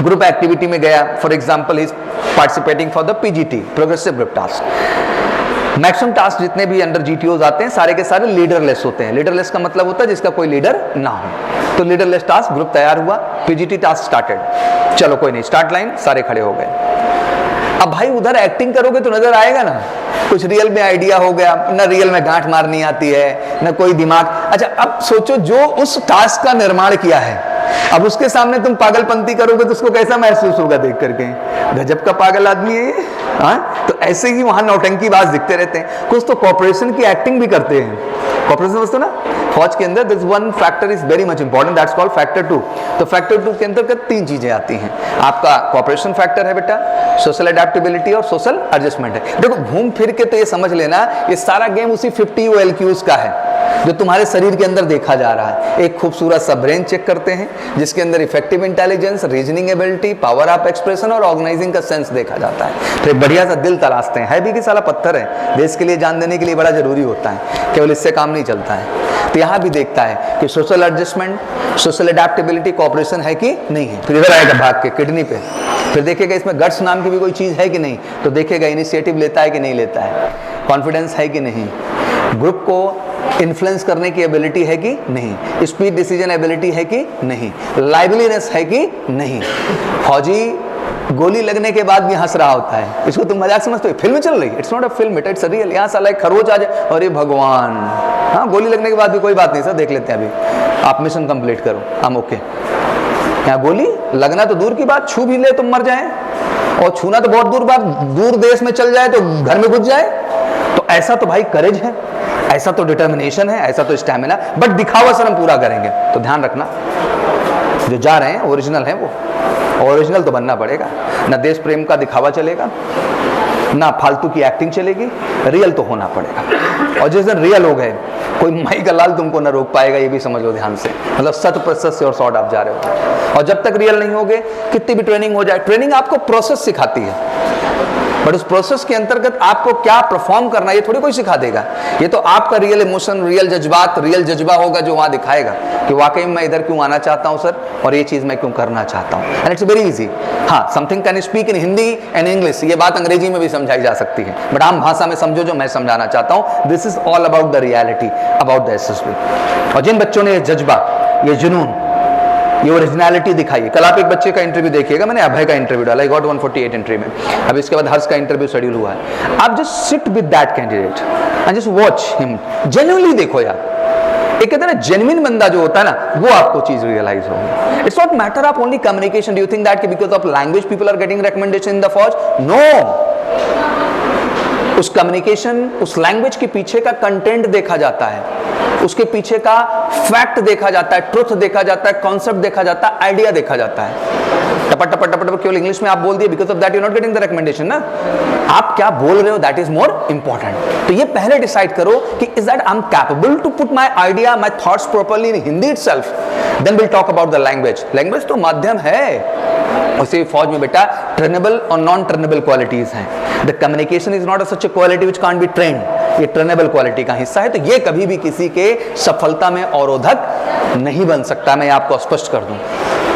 Speaker 1: ग्रुप एक्टिविटी में गया, for example is participating for the PGT, progressive group task. Maximum task जितने भी अंडर जीटीओज आते हैं सारे के सारे लीडरलेस होते हैं। लीडरलेस का मतलब होता है जिसका कोई लीडर ना हो। तो लीडरलेस टास्क ग्रुप तैयार हुआ, पीजीटी टास्क स्टार्टेड। चलो कोई नहीं, स्टार्ट लाइन, सारे खड़े हो गए। अब भाई उधर एक्टिंग करोगे तो नजर आएगा ना, कुछ रियल में आइडिया हो गया ना, रियल में गांठ मारनी आती है ना कोई दिमाग। अच्छा अब सोचो जो उस टास्क का निर्माण किया है, अब उसके सामने तुम पागलपंती करोगे तो उसको कैसा महसूस होगा देख करके, गजब का पागल आदमी है ये। हाँ, तो ऐसे ही वहां नौटंकीबाज दिखते रहते हैं। कुछ तो कॉर्पोरेशन की एक्टिंग भी करते हैं। कॉर्पोरेशन समझते ना, फौज के अंदर this one factor is very much important, that's called factor 2। तो फैक्टर 2 के अंतर्गत 3 चीजें आती हैं। आपका कॉर्पोरेशन फैक्टर है बेटा, सोशल अडेप्टेबिलिटी और सोशल एडजस्टमेंट है। देखो घूम फिर के तो ये समझ लेना, ये सारा गेम उसी 50 OLQs का है जो तुम्हारे शरीर के अंदर देखा जा रहा है। एक खूबसूरत सा ब्रेन चेक करते हैं जिसके अंदर effective intelligence, reasoning ability, power of expression और ऑर्गेनाइजिंग का सेंस देखा जाता है। फिर बढ़िया सा दिल तलाशते हैं, है भी कि साला पत्थर है, देश के लिए जान देने के लिए बड़ा जरूरी होता है, केवल इससे काम नहीं चलता है। तो यहाँ भी देखता है कि social adjustment, social adaptability, cooperation है कि नहीं है। फिर इधर आएगा भाग के किडनी पे, फिर देखेगा इसमें गट्स नाम की भी कोई चीज है कि नहीं, तो देखेगा इनिशिएटिव लेता है कि नहीं लेता है, कॉन्फिडेंस है कि नहीं, ग्रुप को इन्फ्लुएंस करने की एबिलिटी है कि नहीं, स्पीड डिसीजन एबिलिटी है कि नहीं, लाइवलीनेस है कि नहीं। फौजी गोली लगने के बाद भी हंस रहा होता है, इसको तुम मजाक समझते हो, फिल्म चल रही है, it's not a film, it's real. यहाँ साला एक खरोच आ जाए, अरे भगवान, हाँ गोली लगने के बाद भी कोई बात नहीं सर, देख लेते हैं अभी, आप मिशन कंप्लीट करो, हम ओके। यहाँ गोली लगना तो दूर की बात, छू भी ले तुम मर जाए, और छूना तो बहुत दूर बात, दूर देश में चल जाए तो घर में घुस जाए। तो ऐसा तो भाई करेज है, ऐसा तो डिटर्मिनेशन है, ऐसा तो स्टैमिना, बट दिखावा सर हम पूरा करेंगे। तो ध्यान रखना जो जा रहे हैं ओरिजिनल है, वो ओरिजिनल तो बनना पड़ेगा, ना देश प्रेम का दिखावा चलेगा, ना फालतू की एक्टिंग चलेगी, रियल तो होना पड़ेगा। और जिस दिन रियल हो गए कोई माई का लाल तुमको ना रोक पाएगा, ये भी समझ लो ध्यान से, मतलब 100% से और 100 आप जा रहे हो। और जब तक रियल नहीं होगे, कितनी भी ट्रेनिंग हो जाए, ट्रेनिंग आपको प्रोसेस सिखाती है, बट उस प्रोसेस के अंतर्गत आपको क्या परफॉर्म करना है ये थोड़ी कोई सिखा देगा। ये तो आपका रियल इमोशन, रियल जज्बात, रियल जज्बा होगा जो वहां दिखाएगा कि वाकई मैं इधर क्यों आना चाहता हूं सर, और ये चीज मैं क्यों करना चाहता हूं। And it's very easy. हाँ, something can speak in Hindi and English, ये बात अंग्रेजी में भी समझाई जा सकती है, बट आम भाषा में समझो जो मैं समझाना चाहता हूं। This is all about the reality, about the SSB. और जिन बच्चों ने ये जज्बा, ये जुनून, ये ओरिजिनलिटी दिखाई है। कल आप एक बच्चे का इंटरव्यू देखिएगा, मैंने अभय का इंटरव्यू डाला, गॉट 148 एंट्री में। अब इसके बाद हर्ष का इंटरव्यू शेड्यूल हुआ है। आप just sit with that candidate and just watch him, genuinely देखो यार। एक कहते हैं ना जेन्युइन बंदा जो होता है ना, वो आपको चीज रियलाइज होगी। It's not matter of only communication. Do you think that कि because of language people are getting recommendation in the फौज? नो, उस कम्युनिकेशन, उस लैंग्वेज के पीछे का कंटेंट देखा जाता है, उसके पीछे का फैक्ट देखा जाता है, ट्रुथ देखा जाता है, कॉन्सेप्ट देखा जाता है, आइडिया देखा जाता है। टपट टपट टपट केवल इंग्लिश में आप बोल दिए, because of that you not getting the recommendation ना। आप क्या बोल रहे हो, दैट इज मोर इंपॉर्टेंट। तो ये पहले डिसाइड करो कि is that I am capable to put my idea, my thoughts properly in Hindi itself, then will talk about the language. Language तो माध्यम है। उसी फौज में बेटा ट्रेनेबल और नॉन ट्रेनेबल क्वालिटीज हैं। The communication is not such a quality which can't be trained, ये ट्रेनेबल क्वालिटी का हिस्सा है। तो ये कभी भी किसी के सफलता में अवरोधक नहीं बन सकता, मैं आपको स्पष्ट कर दूं।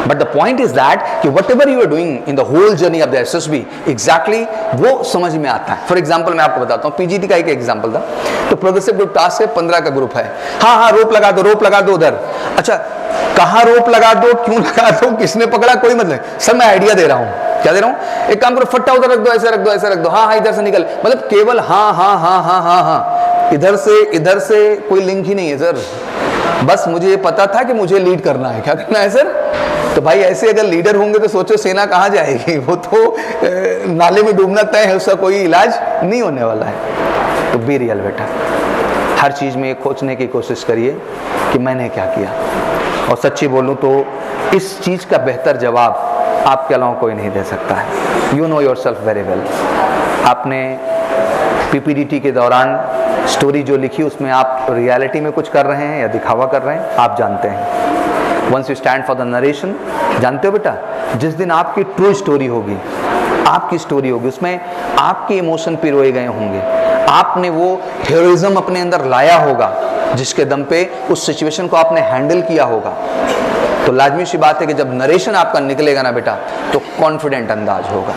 Speaker 1: But the point is that कि whatever you are doing in the whole journey of the SSB, exactly वो समझ में आता है। फॉर एग्जाम्पल मैं आपको बताता हूँ, पीजीटी का एक एग्जाम्पल था। तो प्रोग्रेसिव ग्रुप टास्क है, 15 का ग्रुप है। हाँ रोप लगा दो, रोप लगा दो उधर। अच्छा कहाँ रोप लगा दो, क्यों लगा दो, किसने पकड़ा, कोई मतलब सर मैं आइडिया दे रहा हूँ। क्या दे रहा हूँ? एक काम करो, फट्टा उधर रख दो, ऐसे रख दो, ऐसे रख दो, हाँ हाँ इधर से निकल, मतलब केवल हाँ हाँ हाँ हाँ हाँ हाँ, इधर से कोई लिंक ही नहीं है सर। बस मुझे ये पता था कि मुझे लीड करना है। क्या करना है सर? तो भाई ऐसे अगर लीडर होंगे तो सोचो सेना कहाँ जाएगी, वो तो नाले में डूबना तय है, उसका कोई इलाज नहीं होने वाला है। तो बी रियल बेटा, हर चीज में खोजने की कोशिश करिए कि मैंने क्या किया। और सच्ची बोलूं तो इस चीज का बेहतर जवाब आपके अलावा कोई नहीं दे सकता है। You know your self very well. आपने पीपीडीटी के दौरान स्टोरी जो लिखी उसमें आप रियलिटी में कुछ कर रहे हैं या दिखावा कर रहे हैं, आप जानते हैं। Once you stand for the narration, जानते हो बेटा, जिस दिन आपकी ट्रू स्टोरी होगी, आपकी स्टोरी होगी, उसमें आपके इमोशन पिरोए गए होंगे, आपने वो हीरोइज्म अपने अंदर लाया होगा जिसके दम पे उस सिचुएशन को आपने हैंडल किया होगा, तो लाजमी सी बात है कि जब नरेशन आपका निकलेगा ना बेटा तो कॉन्फिडेंट अंदाज होगा,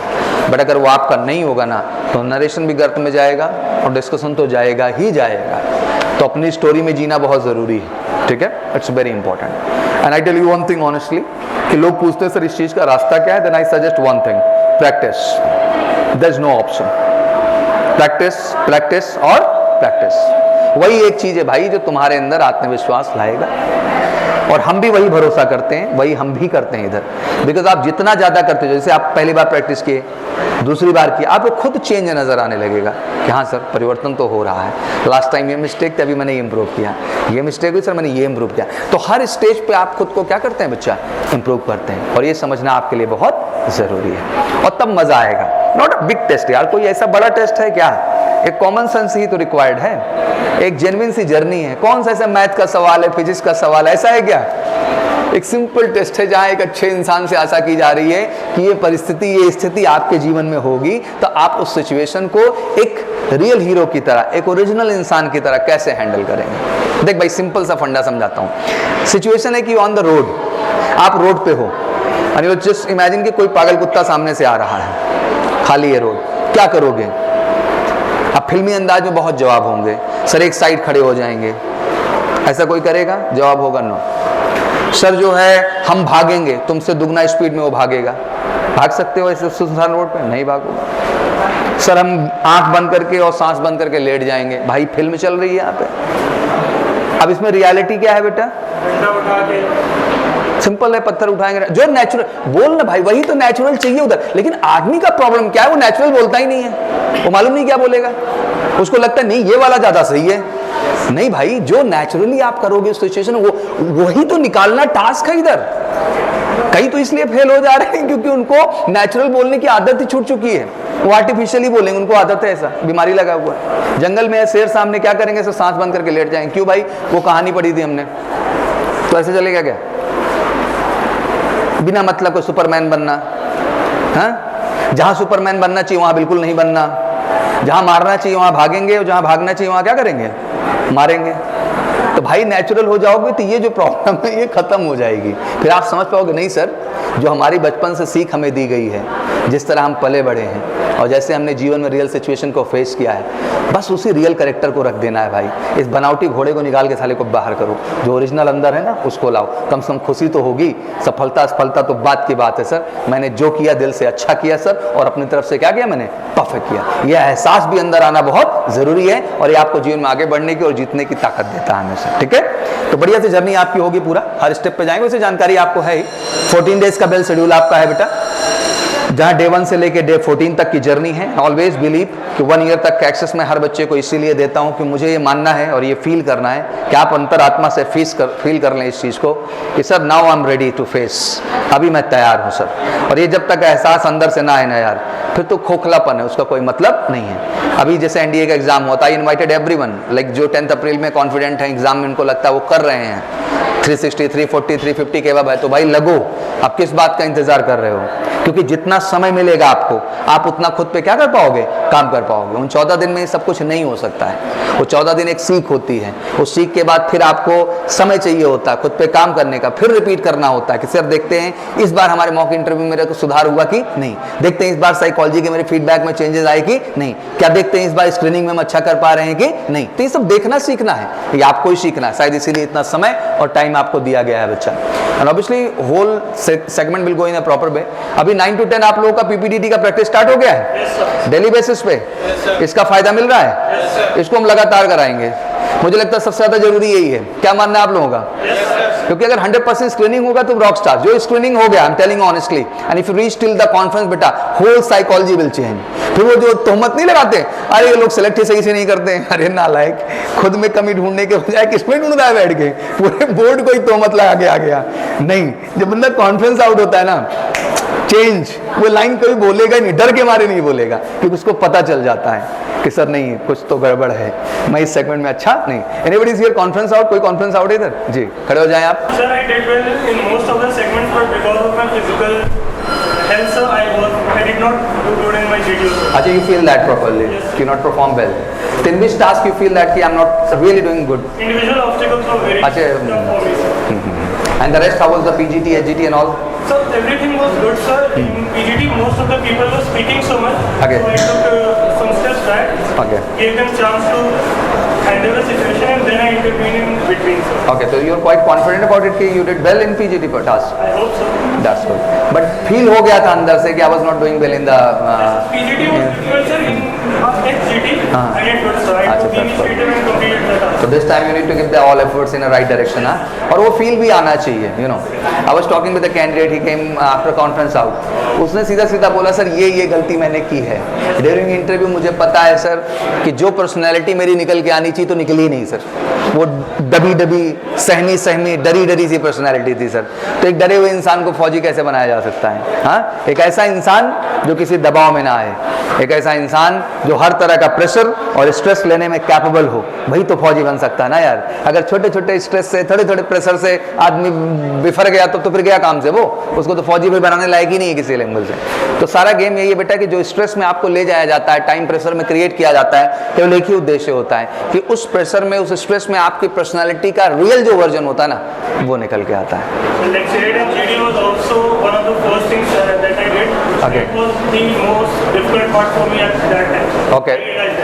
Speaker 1: बट अगर वो आपका नहीं होगा ना तो नरेशन भी गर्त में जाएगा और डिस्कशन तो जाएगा ही जाएगा। तो अपनी स्टोरी में जीना बहुत ज़रूरी है, ठीक है, it's very important. And I tell you one thing honestly कि लोग पूछते हैं सर इस चीज़ का रास्ता क्या है, then I suggest one thing, practice, there is no option, practice practice और प्रैक्टिस। वही एक चीज़ है भाई जो तुम्हारे अंदर आत्मविश्वास लाएगा, और हम भी वही भरोसा करते हैं, वही हम भी करते हैं इधर, बिकॉज आप जितना ज़्यादा करते हो, जैसे आप पहली बार प्रैक्टिस किए, दूसरी बार किए, आपको खुद चेंज नज़र आने लगेगा कि हाँ सर परिवर्तन तो हो रहा है, लास्ट टाइम ये मिस्टेक थी अभी मैंने ये इम्प्रूव किया, ये मिस्टेक हुई सर मैंने ये इम्प्रूव किया। तो हर स्टेज पे आप खुद को क्या करते हैं बच्चा, इम्प्रूव करते हैं, और ये समझना आपके लिए बहुत ज़रूरी है, और तब मज़ा आएगा। नॉट अ बिग टेस्ट यार, कोई ऐसा बड़ा टेस्ट है क्या, एक कॉमन सेंस ही तो रिक्वायर्ड है, एक जेन्युइन सी जर्नी है, कौन सा ऐसा मैथ का सवाल है, फिजिक्स का सवाल है, ऐसा है क्या, एक सिंपल टेस्ट है जहां एक अच्छे इंसान से आशा की जा रही है कि ये परिस्थिति, ये स्थिति आपके जीवन में होगी तो आप उस सिचुएशन को एक रियल हीरो की तरह, एक ओरिजिनल इंसान की तरह कैसे हैंडल करेंगे। देख भाई सिंपल सा फंडा समझाता हूँ। सिचुएशन है कि ऑन द रोड, आप रोड पे हो, और जस्ट इमेजिन कि कोई पागल कुत्ता सामने से आ रहा है, खाली है रोड, क्या करोगे आप? फिल्मी अंदाज में बहुत जवाब होंगे, सर एक साइड खड़े हो जाएंगे, ऐसा कोई करेगा? जवाब होगा नो। सर जो है हम भागेंगे, तुमसे दुगना स्पीड में वो भागेगा, भाग सकते हो ऐसे सुनसान रोड पे? नहीं भागोगे। सर हम आंख बंद करके और सांस बंद करके लेट जाएंगे, भाई फिल्म चल रही है यहाँ पे। अब इसमें रियलिटी क्या है बेटा? सिंपल है, पत्थर उठाएंगे, जो नेचुरल बोल ना भाई, वही तो नेचुरल चाहिए उधर। लेकिन आदमी का प्रॉब्लम क्या है, वो नेचुरल बोलता ही नहीं है, वो मालूम नहीं क्या बोलेगा, उसको लगता है नहीं ये वाला ज्यादा सही है। नहीं भाई, जो नेचुरली आप करोगे उस सिचुएशन वो वही तो निकालना टास्क है इधर। कई तो इसलिए फेल हो जा रहे हैं क्योंकि उनको नेचुरल बोलने की आदत ही छूट चुकी है, वो आर्टिफिशियली बोलेंगे, उनको आदत है, ऐसा बीमारी लगा हुआ है। जंगल में शेर सामने क्या करेंगे, सब सांस बंद करके लेट जाएंगे। क्यों भाई? वो कहानी पढ़ी थी हमने, तो ऐसे चलेगा क्या? बिना मतलब को सुपरमैन बनना, हाँ? जहां सुपरमैन बनना चाहिए वहां बिल्कुल नहीं बनना, जहां मारना चाहिए वहां भागेंगे, और जहां भागना चाहिए वहां क्या करेंगे? मारेंगे। तो भाई नेचुरल हो जाओगे तो ये जो प्रॉब्लम है ये खत्म हो जाएगी। फिर आप समझ पाओगे नहीं सर, जो हमारी बचपन से सीख हमें दी गई है, जिस तरह हम पले बड़े हैं और जैसे हमने जीवन में रियल सिचुएशन को फेस किया है, बस उसी रियल कैरेक्टर को रख देना है भाई। इस बनावटी घोड़े को निकाल के साले को बाहर करो, जो ओरिजिनल अंदर है ना उसको लाओ, कम से कम खुशी तो होगी। सफलता असफलता तो बात की बात है सर, मैंने जो किया दिल से अच्छा किया सर, और अपनी तरफ से क्या किया मैंने? परफेक्ट किया। यह एहसास भी अंदर आना बहुत जरूरी है, और ये आपको जीवन में आगे बढ़ने की और जीतने की ताकत देता है हमेशा, ठीक है? तो बढ़िया सी जर्नी आपकी होगी, पूरा हर स्टेप पे जाएंगे, उसे जानकारी आपको है ही। 14 डेज का बेल शेड्यूल आपका है बेटा, जहां डे 1 से लेके डे 14 तक की जर्नी है। ऑलवेज बिलीव कि 1 ईयर तक का एक्सेस मैं हर बच्चे को इसीलिए देता हूं कि मुझे ये मानना है और ये फील करना है कि आप अंतरात्मा से फील कर लें इस चीज़ को कि sir now I am ready to face, अभी मैं तैयार हूं सर। और ये जब तक एहसास अंदर से ना आए ना यार, फिर तो खोखलापन है, उसका कोई मतलब नहीं है। अभी जैसे एनडीए का एग्जाम होता है, इनवाइटेड एवरीवन, लाइक जो 10 अप्रैल में कॉन्फिडेंट है एग्जाम में, उनको लगता है वो कर रहे हैं 360, 340, 350 के बाद है, तो भाई लगो। आप किस बात का इंतजार कर रहे हो? क्योंकि जितना समय मिलेगा आपको, आप उतना खुद पे क्या कर पाओगे? काम कर पाओगे। उन 14 दिन में सब कुछ नहीं हो सकता है। वो 14 दिन एक सीख होती है, उस सीख के बाद फिर आपको समय चाहिए होता है खुद पे काम करने का, फिर रिपीट करना होता है कि सर देखते हैं इस बार हमारे मॉक इंटरव्यू में मेरा को सुधार हुआ कि नहीं, देखते हैं इस बार साइकोलॉजी के मेरे फीडबैक में चेंजेस आए कि नहीं, क्या देखते हैं इस बार स्क्रीनिंग में हम अच्छा कर पा रहे हैं कि नहीं। तो ये सब देखना सीखना है, ये आपको ही सीखना है, शायद इसीलिए इतना समय और टाइम आपको दिया गया है बच्चा। And obviously whole segment will go in a proper way. अभी 9 to 10 आप लोगों का पीपीडीटी का प्रैक्टिस स्टार्ट हो गया है डेली बेसिस पे, इसका फायदा मिल रहा है, इसको हम लगातार कराएंगे। मुझे लगता है सबसे ज्यादा जरूरी यही है। क्या मानना है आप लोगों का? क्योंकि अगर 100% स्क्रीनिंग होगा तो रॉक स्टार, जो स्क्रीनिंग हो गया, I am telling honestly, and if you reach till the conference बेटा, होल साइकोलॉजी विल चेंज। फिर वो जो तोहमत नहीं लगाते, अरे ये लोग सेलेक्ट ही सही से नहीं करते, अरे नालायक, खुद में कमी ढूंढने के बजाय किसमें ढूंढ रहा है बैठ के, पूरे बोर्ड को ही तोहमत लगा के आ गया। नहीं, जब बंदा कॉन्फ्रेंस आउट होता है ना, चेंज, वो लाइन कभी बोलेगा ही नहीं, डर के मारे नहीं बोलेगा, क्योंकि उसको पता चल जाता है कि सर नहीं कुछ तो गड़बड़ है, मैं इस सेगमेंट में अच्छा नहीं। Anybody is here conference out? कोई कॉन्फ्रेंस आउट इधर? जी खड़े हो जाएं आप।
Speaker 2: Sir I did well in most of the segments but because of my physical health sir I did not do good in my videos.
Speaker 1: अच्छा, you feel that properly, you not perform well. So in which task you feel that कि I'm not really doing good?
Speaker 2: Individual obstacles were very tough for me.
Speaker 1: And the rest, how was the PGT, HGT and all?
Speaker 2: So everything was good, sir. In PGT, most of the people were speaking so much.
Speaker 1: Okay.
Speaker 2: So I took some steps back.
Speaker 1: Okay.
Speaker 2: Gave them chance to handle the situation, and then I intervened in between, sir.
Speaker 1: Okay, so you're quite confident about it कि you did well in PGT per task.
Speaker 2: I hope so.
Speaker 1: That's good. But feel हो गया था अंदर से कि I was not doing well in the.
Speaker 2: PGT was difficult, sir. In HGT, I did good, sir. I
Speaker 1: अच्छा,
Speaker 2: took the
Speaker 1: that's good.
Speaker 2: initiative and completed the task.
Speaker 1: So this time you need to give the all efforts in a right direction, हाँ. और वो feel भी आना चाहिए, you know. I was talking with the candidate, he came after conference out. उसने सीधा सीधा बोला सर ये गलती मैंने की है. During interview मुझे पता है सर कि जो personality मेरी निकल के आनी चाहिए तो निकली नहीं सर. वो दबी सहमी डरी सी पर्सनैलिटी थी सर. तो एक डरे हुए इंसान को फौजी कैसे बनाया जा सकता है? हाँ, एक ऐसा इंसान जो किसी दबाव में ना आए, एक ऐसा इंसान जो हर तरह का प्रेशर और स्ट्रेस लेने में कैपेबल हो, वही तो फौजी बन सकता है ना यार. अगर छोटे छोटे स्ट्रेस से थोड़े प्रेशर से आदमी बिफर गया तो फिर गया काम से वो, उसको तो फौजी भी बनाने लायक ही नहीं है किसी लेवल से. तो सारा गेम यही है बेटा कि जो स्ट्रेस में आपको ले जाया जाता है, टाइम प्रेशर में क्रिएट किया जाता है, केवल एक ही उद्देश्य होता है कि उस प्रेशर में, उस स्ट्रेस में आपकी पर्सनालिटी का रियल जो वर्जन होता है ना, वो निकल के आता है.
Speaker 2: Lecture and GD was also one of the first things that I did.
Speaker 1: Okay.
Speaker 2: It was the most difficult part for me at that time.
Speaker 1: Okay.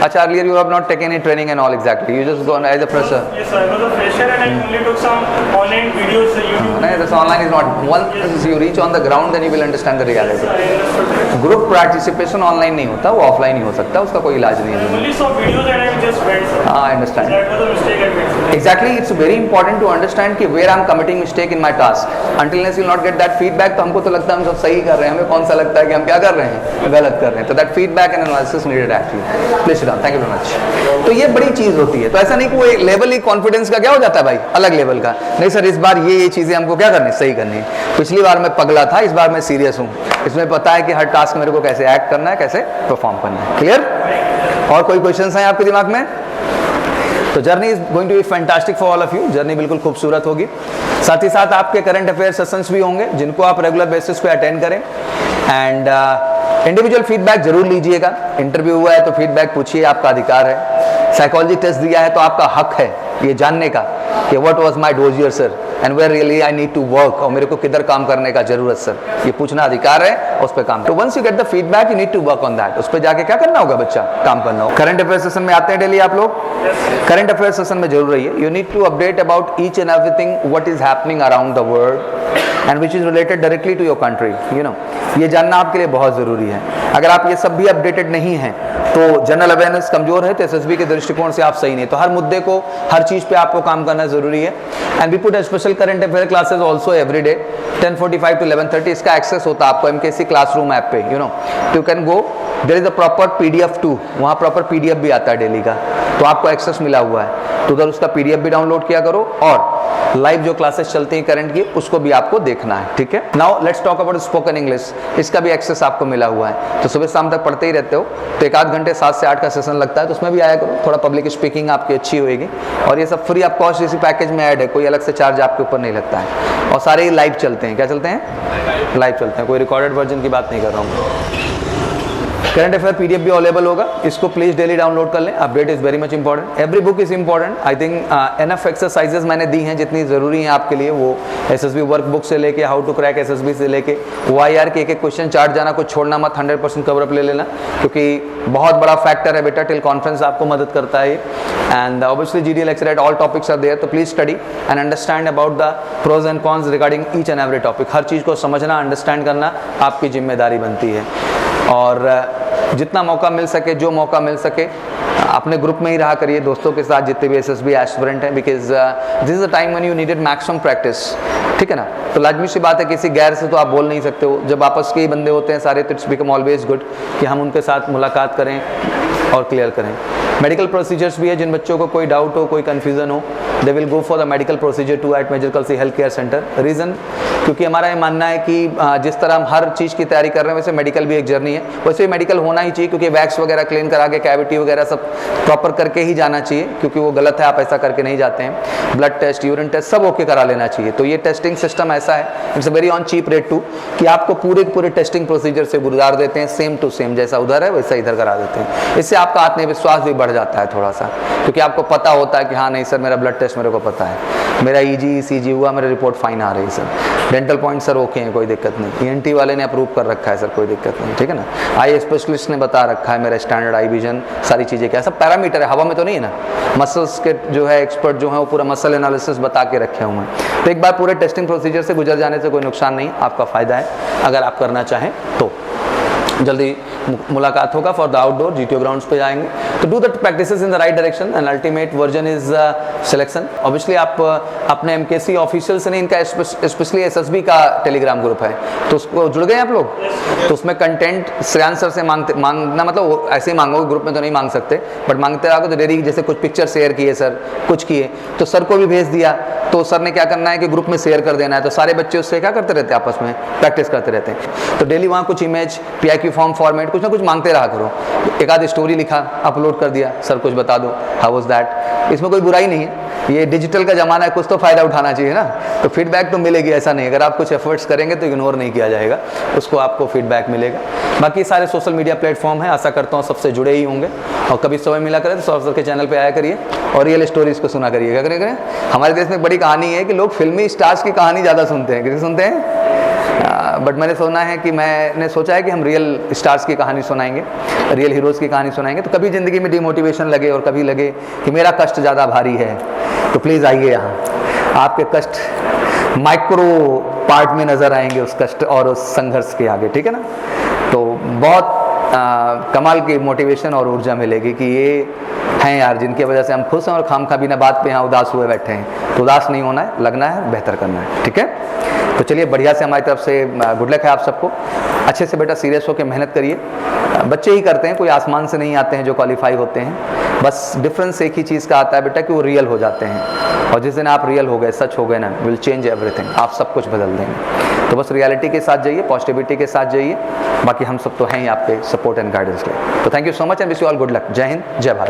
Speaker 1: अच्छा, earlier you have not taken any training and all exactly. You just gone as a fresher.
Speaker 2: Yes, sir. I was a fresher and I only took some online videos, YouTube.
Speaker 1: No, this online is not. Once you reach on the ground, then you will understand the reality.
Speaker 2: I understood.
Speaker 1: Group participation online नहीं होता, वो offline ही हो सकता है, उसका कोई इलाज नहीं
Speaker 2: I
Speaker 1: है.
Speaker 2: only saw videos and I just went, sir.
Speaker 1: हाँ, I understand.
Speaker 2: That was a mistake I made, sir.
Speaker 1: Exactly, it's very important to understand कि where I'm committing mistake in my task. Until unless you not get that feedback, तो हमको तो लगता है हम सब सही कर रहे हैं, हमें कौन सा लगता है कि हम क्या कर रहे हैं, गलत कर रहे हैं. तो that feedback and analysis needed actually. Please sit down. Thank you very much. तो ये बड़ी चीज होती है. तो ऐसा नहीं कि वो एक लेवल ही कॉन्फिडेंस का क्या हो जाता है भाई, अलग लेवल का. नहीं सर, इस बार ये चीजें हमको क्या करनी, सही करनी है. पिछली बार मैं पगला था, इस बार मैं सीरियस हूँ. इसमें पता है कि हर टास्क मेरे को कैसे एक्ट करना है, कैसे परफॉर्म करना है. क्लियर? और कोई क्वेश्चंस हैं आपके दिमाग में? तो journey is going to be fantastic for all of you. Journey बिल्कुल खूबसूरत होगी. साथ ही साथ आपके करंट अफेयर सेशंस भी होंगे जिनको आप रेगुलर बेसिस पे अटेंड करें. एंड इंडिविजुअल फीडबैक जरूर लीजिएगा. इंटरव्यू हुआ है तो फीडबैक पूछिए, आपका अधिकार है. साइकोलॉजी टेस्ट दिया है तो आपका हक है ये जानने का कि what was my dossier sir and where really I need to work, और मेरे को किधर काम करने का जरूरत सर, ये पूछना अधिकार है. उस पर काम. तो once you get the feedback you need to work on that. उस पर जाके क्या करना होगा बच्चा, काम करना होगा. करंट अफेयर सेशन में आते हैं डेली आप लोग. करंट अफेयर सेशन में जरूर रहिए. You need to update about each and everything what is happening around the world and which is related directly to your country. You know, ये जानना आपके लिए बहुत जरूरी है. अगर आप ये सब भी अपडेटेड नहीं हैं तो जनरल अवेयरनेस कमजोर है, तो एसएसबी के दृष्टिकोण से आप सही नहीं. तो हर मुद्दे को, हर चीज पे आपको काम करना जरूरी है. And we put special current affair classes also every day 10:45 to 11:30. इसका एक्सेस होता है आपको एमकेसी क्लासरूम ऐप पे. You know, you can go, there is a proper PDF too, वहाँ प्रॉपर पीडीएफ भी आता है डेली का, तो आपको एक्सेस मिला हुआ है. तो उधर उसका पीडीएफ भी डाउनलोड किया करो और लाइव जो क्लासेस चलती हैं करंट की, उसको भी आपको देखना है. ठीक है. Now let's talk about spoken English. इसका भी एक्सेस आपको मिला हुआ है. तो सुबह शाम तक पढ़ते ही रहते हो, तो एक आध घंटे 7 से 8 का सेशन लगता है, तो उसमें भी आया करो. थोड़ा पब्लिक स्पीकिंग आपकी अच्छी होएगी. और ये सब फ्री ऑफ कॉस्ट इसी पैकेज में ऐड है, कोई अलग से चार्ज आपके ऊपर नहीं लगता है. और सारे ही लाइव चलते हैं. क्या चलते हैं? लाइव चलते हैं. कोई रिकॉर्डेड वर्जन की बात नहीं कर रहा हूँ. करंट अफेयर पीडीएफ भी अवेलेबल होगा. इसको प्लीज डेली डाउनलोड कर लें. Update is very much important. Every book is important. I think enough exercises मैंने दी हैं जितनी जरूरी हैं आपके लिए. वो एसएसबी वर्क बुक से लेके हाउ टू क्रैक एसएसबी से लेके OIR के एक क्वेश्चन चार्ट जाना, कुछ छोड़ना मत. 100% कवर अप ले लेना, क्योंकि बहुत बड़ा फैक्टर है बेटा. टिल कॉन्फ्रेंस आपको मदद करता है. And obviously GD lecture at all topics are there. तो please study and understand about the pros and cons regarding each and every topic. हर चीज को समझना, अंडरस्टैंड करना आपकी जिम्मेदारी बनती है. और जितना मौका मिल सके, जो मौका मिल सके, अपने ग्रुप में ही रहा करिए दोस्तों के साथ जितने भी एसएसबी एस्पिरेंट हैं, because this is a time when you needed maximum practice. ठीक है ना. तो लाजमी सी बात है, किसी गैर से तो आप बोल नहीं सकते हो. जब आपस के ही बंदे होते हैं सारे, तो इट्स बिकम ऑलवेज गुड कि हम उनके साथ मुलाकात करें और क्लियर करें. मेडिकल प्रोसीजर्स भी है. जिन बच्चों को कोई डाउट हो, कोई कन्फ्यूजन हो, they will go for the medical procedure to at major Kalsi health care centre. Reason क्योंकि हमारा ये मानना है कि जिस तरह हम हर चीज़ की तैयारी कर रहे हैं वैसे मेडिकल भी एक जर्नी है, वैसे मेडिकल होना ही चाहिए, क्योंकि वैक्स वगैरह क्लीन करा के कैविटी वगैरह सब प्रॉपर करके ही जाना चाहिए, क्योंकि वो गलत है, आप ऐसा करके नहीं जाते हैं। ब्लड टेस्ट, यूरिन टेस्ट सब ओके करा लेना चाहिए। तो ये टेस्टिंग सिस्टम ऐसा है, it's very on cheap rate too, कि आपको पूरे टेस्टिंग प्रोसीजर से गुजार देते हैं, सेम टू सेम, जैसा उधर है वैसा इधर करा देते हैं। इससे आपका आत्मविश्वास भी बढ़ जाता है थोड़ा सा, क्योंकि आपको पता होता है कि हाँ नहीं सर मेरा ब्लड टेस्ट मेरे को पता है, मेरा EG ECG हुआ, मेरा रिपोर्ट फाइन आ रही है sir, dental point sir okay हैं, कोई दिक्कत नहीं, ENT वाले ने अप्रूव कर रखा है सर, कोई दिक्कत नहीं, ठीक है ना, आई स्पेशलिस्ट ने बता रखा है मेरा स्टैंडर्ड आई विजन, सारी चीज़ें क्या सब पैरामीटर है, हवा में तो नहीं है ना। मसल्स के जो है एक्सपर्ट जो है वो पूरा मसल एनालिसिस बता के रखे हुए हैं। तो एक बार पूरे टेस्टिंग प्रोसीजर से गुजर जाने से कोई नुकसान नहीं, आपका फ़ायदा है अगर आप करना चाहें तो। जल्दी मुलाकात होगा for the outdoor GTO grounds पे जाएंगे। तो do the practices in the right direction and ultimate version is selection. Obviously आप अपने MKC ऑफिशियल से नहीं, इनका स्पेशली SSB का टेलीग्राम ग्रुप है, तो उसको जुड़ गए आप लोग। तो उसमें कंटेंट श्रेयांश सर से मांगना, मतलब ऐसे ही मांगोगे, ग्रुप में तो नहीं मांग सकते, बट मांगते रहोगे तो डेली जैसे कुछ पिक्चर शेयर किए सर, कुछ किए तो सर को भी भेज दिया, तो सर ने क्या करना है कि ग्रुप में शेयर कर देना है, तो सारे बच्चे उससे क्या करते रहते हैं, आपस में प्रैक्टिस करते रहते हैं। तो डेली वहाँ कुछ इमेज PIQ फॉर्म फॉर्मेट कुछ ना कुछ मांगते रहा करो। एक आध स्टोरी लिखा, अपलोड कर दिया, सर कुछ बता दो, हाउ वाज दैट, इसमें कोई बुराई नहीं है, ये डिजिटल का ज़माना है, कुछ तो फ़ायदा उठाना चाहिए ना, तो फीडबैक तो मिलेगी, ऐसा नहीं, अगर आप कुछ एफर्ट्स करेंगे तो इग्नोर नहीं किया जाएगा, उसको आपको फीडबैक मिलेगा। बाकी सारे सोशल मीडिया प्लेटफॉर्म हैं, आशा करता हूँ सबसे जुड़े ही होंगे, और कभी समय मिला करें तो सर के चैनल पे आया करिए और रियल स्टोरीज को सुना करिए। क्या करें, हमारे देश में एक बड़ी कहानी है कि लोग फिल्मी स्टार्स की कहानी ज़्यादा सुनते हैं, किसी सुनते हैं, बट मैंने सुना है कि मैंने सोचा है कि हम रियल स्टार्स की कहानी सुनाएंगे, रियल हीरोज़ की कहानी सुनाएंगे, तो कभी ज़िंदगी में डिमोटिवेशन लगे और कभी लगे कि मेरा कष्ट ज़्यादा भारी है, तो प्लीज़ आइए यहाँ, आपके कष्ट माइक्रो पार्ट में नज़र आएंगे उस कष्ट और उस संघर्ष के आगे, ठीक है ना। तो बहुत कमाल की मोटिवेशन और ऊर्जा मिलेगी कि ये हैं यार जिनकी वजह से हम खुश हैं और खामखा बिना बात पे यहाँ उदास हुए बैठे हैं। तो उदास नहीं होना है, लगना है, बेहतर करना है, ठीक है। तो चलिए बढ़िया से हमारी तरफ से गुड लक है आप सबको। अच्छे से बेटा सीरियस होकर मेहनत करिए। बच्चे ही करते हैं, कोई आसमान से नहीं आते हैं जो क्वालिफाई होते हैं, बस डिफरेंस एक ही चीज़ का आता है बेटा कि वो रियल हो जाते हैं, और जिस दिन आप रियल हो गए, सच हो गए ना, विल चेंज एवरीथिंग, आप सब कुछ बदल देंगे। तो बस रियलिटी के साथ जाइए, पॉजिटिविटी के साथ जाइए, बाकी हम सब तो हैं ही आपके सपोर्ट एंड गाइडेंस के लिए। तो thank you so much and wish you all good luck. जय हिंद, जय भारत।